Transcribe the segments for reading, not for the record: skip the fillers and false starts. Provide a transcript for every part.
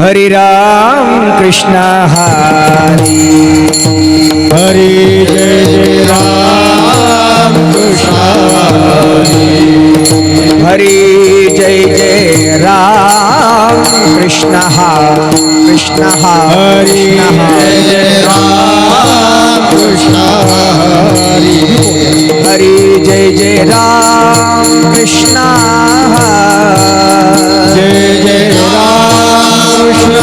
हरि राम कृष्ण हरि हरि जय जय राम कृष्ण हरि हरि जय जय राम कृष्ण कृष्ण हरि जय जय राम कृष्ण हरि हरि जय जय राम कृष्ण जय जय राम कृष्ण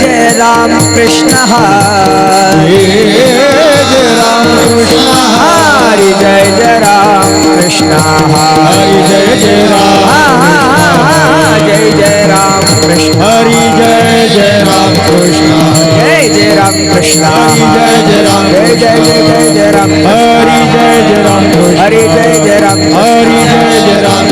जय राम कृष्ण जय जय राम कृष्ण हरि जय जय राम कृष्ण हरि जय जय राम जय जय राम कृष्ण हरि जय जय राम कृष्ण जय जय राम कृष्ण हरि जय जय राम जय जय जय जय जय राम हरि जय जय राम हरि जय जय राम हरि जय जय राम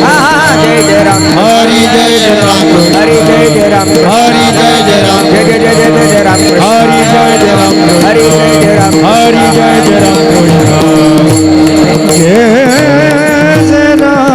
जय जय राम हरि जय जय राम हरि जय जय राम हरि जय जय राम जय जय जय जय जय राम हरि जय जय राम हरि जय जय राम हरि जय जय राम जय जय राम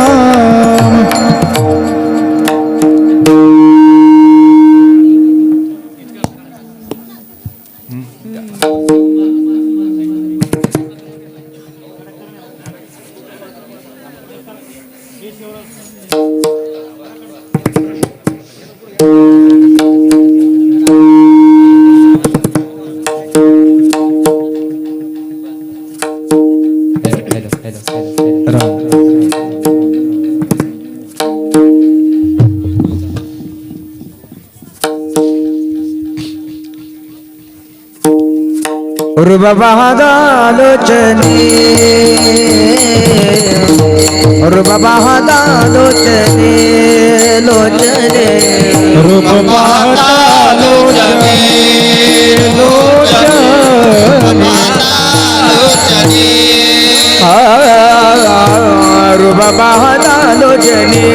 रुबाबादालोचने रुबाबादालोचने लोचने रूप पाहता लोचने लोचने रुबाबादालोचने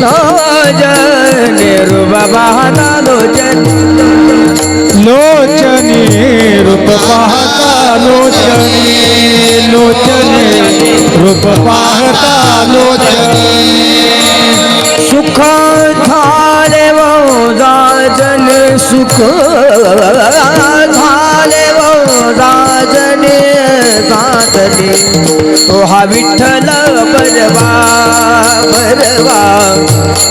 लोचने रुबाबादालोचने लोचने रूप पाहता लोचने लोचने रूप पाहता लोचने सुख झाले वो राजन सुख झाले वो राजन साधने तो हा विठ्ठल बरवा बरवा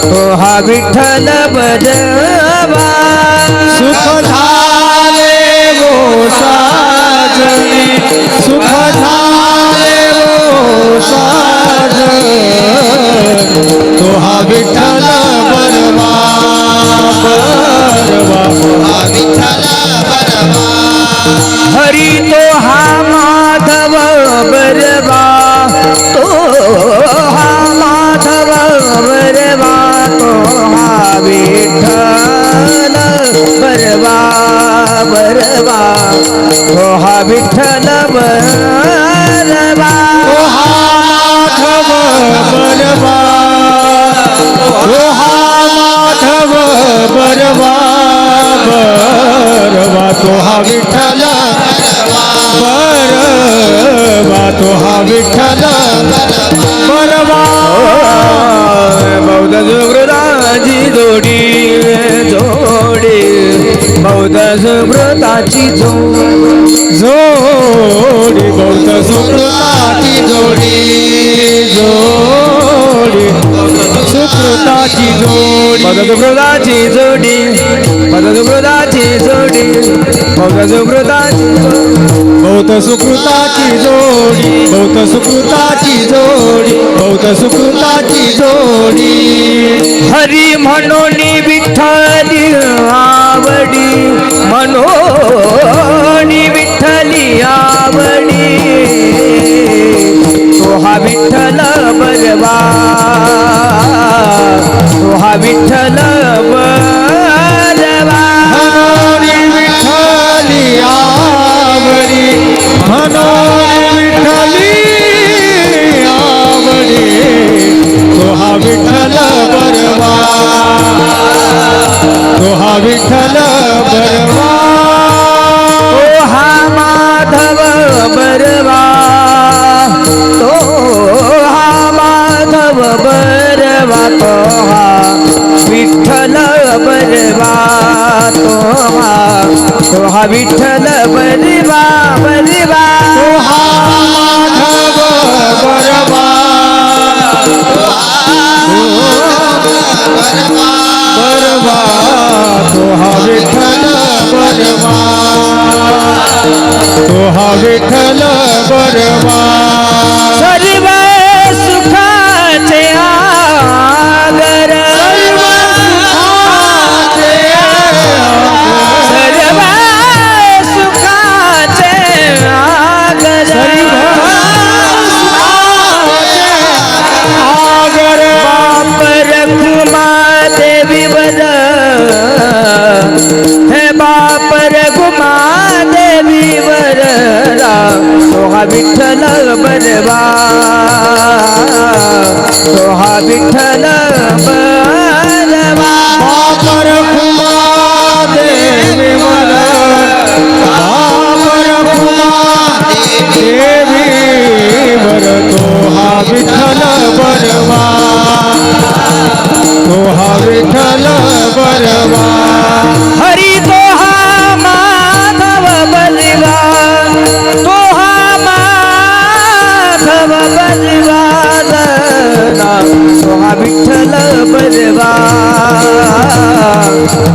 तो हा विठ्ठल बरवा सुख झाले वो साजने सुख झाले वो साजने तो हा विठ्ठल बरवा बरवा हा विठ्ठल बरवा हरी तो हा माधव बरवा तो हा माधव बरवा तो हा विठ्ठल बरवा बरवा तो हा विठ्ठल बरवा ओ हा माधव बरवा ओ हा माधव बरवा बरवा तो हा विठ्ठल बरवा तो हा विठ्ठल बरवा बौद्ध सुकृताची जोडी जोडी बौद्ध सुकृताची जोडी बौद्ध सुकृताची जोडी जोडी सुकृताची जोडी बौद्ध सुकृताची जोडी बौद्ध सुकृताची जोडी बौद्ध सुकृताची बौद्ध सुकृताची जोडी बौद्ध सुकृताची जोडी बौद्ध सुकृताची जोडी हरी म्हणून विठ्ठली आवडी म्हणून विठ्ठली आवडी तो हा विठ्ठल बरवा तो हा विठ्ठल बरवा विठ्ठली आवडी म्हणून विठ्ठली आवडी तो हा विठ्ठल बरवा तो हा विठ्ठल बरवा तो हा माधव बरवा तो हा माधव बरवा तो हा तो हा विठ्ठल बरवा बरवा तो हा माधव बरवा बरवा तो हा विठ्ठल बरवा तो हा विठ्ठल बरवा सर्व सुखाचे आगर सर्व सुखाचे आगर आगर बाप रघुमा देवी वर हे बाप रघुमा देवी वर तो हा विठ्ठल बरवा तो हा विठ्ठल बरवा बापर कुमा देवी वर बापर कुमा देवी वर तो हा विठ्ठल बरवा तो हा विठ्ठल बरवा हरी तो हा माधव बलवा तो हा माधव बलवा तो हा विठ्ठल बलवा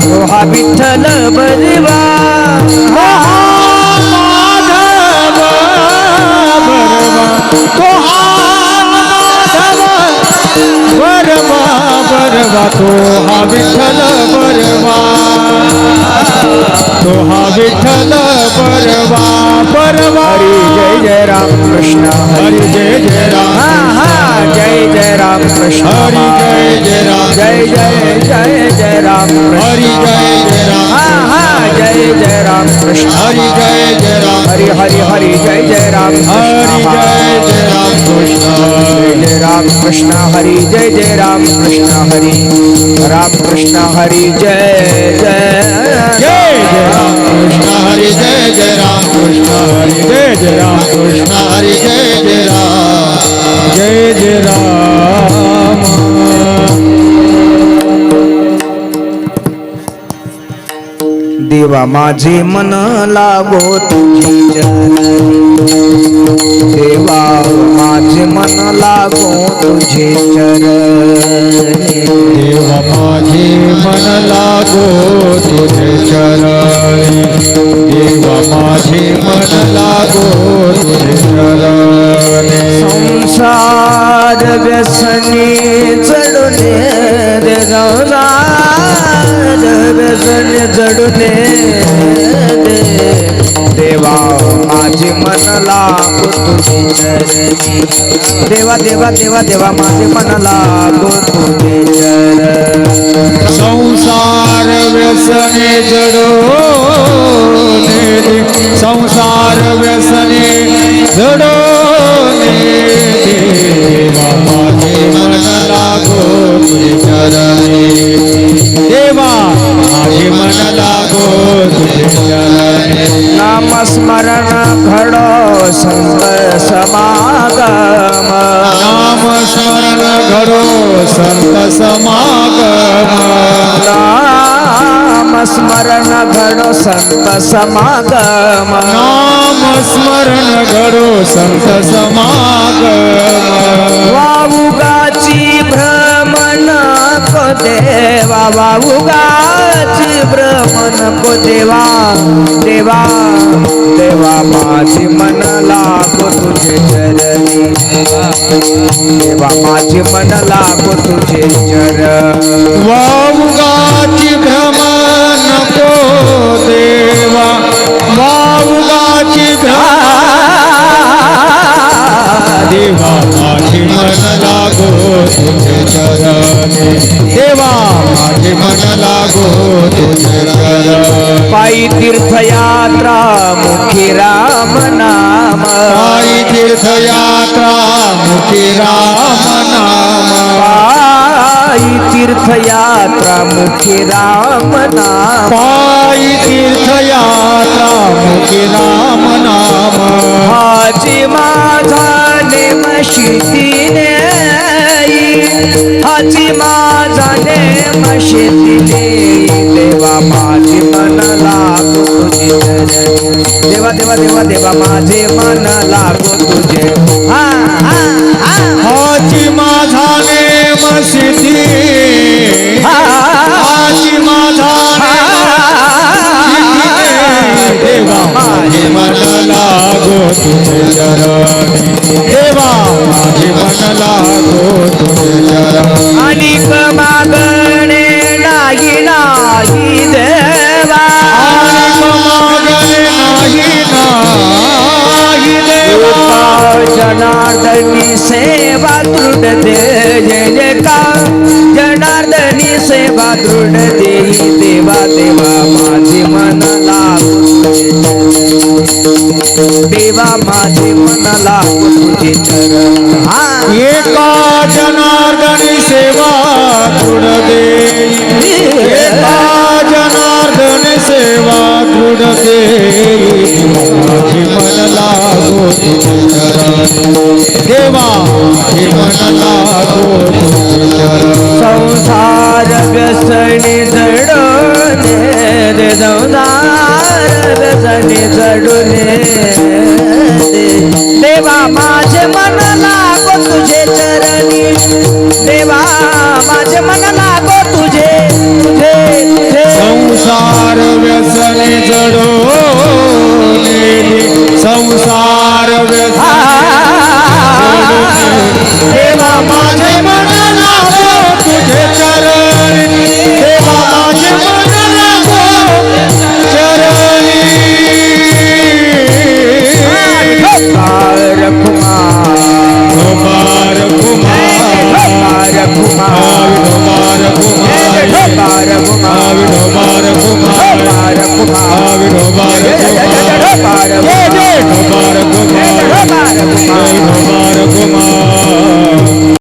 तो हा विठ्ठल बलवा माधव बरवा तो हा माधव बरवा बरवा तो हा विठ्ठल बरवा तो हा विठ्ठल बरवा बरवा हरी जय जय राम कृष्ण हरी जय जय राम हा हा जय जय राम कृष्ण हरी जय जय राम जय जय जय जय राम हरी कृष्ण जय जय राम हा हा जय जय राम कृष्ण हरी जय जय राम हरी हरी हरी जय जय राम हरी कृष्ण जय जय राम कृष्ण जय जय राम कृष्ण हरी जय जय राम कृष्ण हरी राम कृष्ण हरी जय जय जय जय राम कृष्ण हरि जय जय राम कृष्ण हरि जय जय राम कृष्ण हरि जय जय राम देवा माझे मन लागो तुझी चरणी देवा माझे मन लागो तुझे चरणी देवा माझे मन लागो तुझे चरणी देवा माझे मन लागो तुझे चरणी संसार व्यसनी चढुने दे संसार व्यसनी चढुने दे देवा माझे मन लागो तुझे चरणी देवा देवा देवा देवा माझे मन लागो तुझे चरणी संसार व्यसने जडोने संसार व्यसने जडोने देवा माझे मन लागो तुझे चरणी देवा माझे मन लागो तुझे चरणी नामस्मरण घडो संत समागम नाम स्मरण घडो संत समागम नाम स्मरण घडो संत समागम नाम स्मरण घडो संत समागम वाऊगाची भ्रमण को देवा वाऊगाची भ्रमण को देवा देवा देवा माझे मन लागो तुझे चरणी देवा माझे मन लागो तुझे चरणी वाऊगाची भ्रम नको देवा वाऊगाची भ्रम देवा माझे मन लागो तुझे चरणी देवा माझे मन लागो तुझे चरणी पायी तीर्थयात्रा मुखी राम नाम पायी तीर्थयात्रा मुखी राम नाम पायी तीर्थयात्रा मुखी राम नाम पायी तीर्थयात्रा मुखी राम नाम हाजी माझा नेम शितीने हाची माझा नेम शेतीले देवा माझे मन लागो तुझे चरणी देवा देवा देवा देवा माझे मन लागो तुझे हा हा हा हाची माझा नेम सिद्धी हाची माझा देवा माझे मन लागो तुझे चरणी देवा माझे मन लागो तुझे चरणी अनिक मागणे नाही नाही देवा मागणे नाही नाही देवा जनार्दनी सेवा दृढ दे जय जयकार जनार्दनी सेवा दृढ देई देवा देवा माझे मन लागो तुझे देवा माझे मन लागो तुझे चरण हा एका जनार्दनी सेवा दृढ देई एका जनार्दनी सेवा दृढ देई माझे मन लागो तुझे चरण देवा माझे मन लागो तुझे चरण संसार व्यसनी जडोने रे संसार व्यसनी जडोने देवा माझे मन लागो तुझे चरणी देवा माझे मन लागो तुझे तुझे तुझे संसार व्यसने जडोने संसार व्यसने देवा माझे मन लागो तुझे चरणी देवा माझे मन लागो चरणी कुमार कुमार कुमार कुमार कुमार कुमार कुमार कुमार कुमार कुमार कुमार कुमार कुमार कुमार कुमार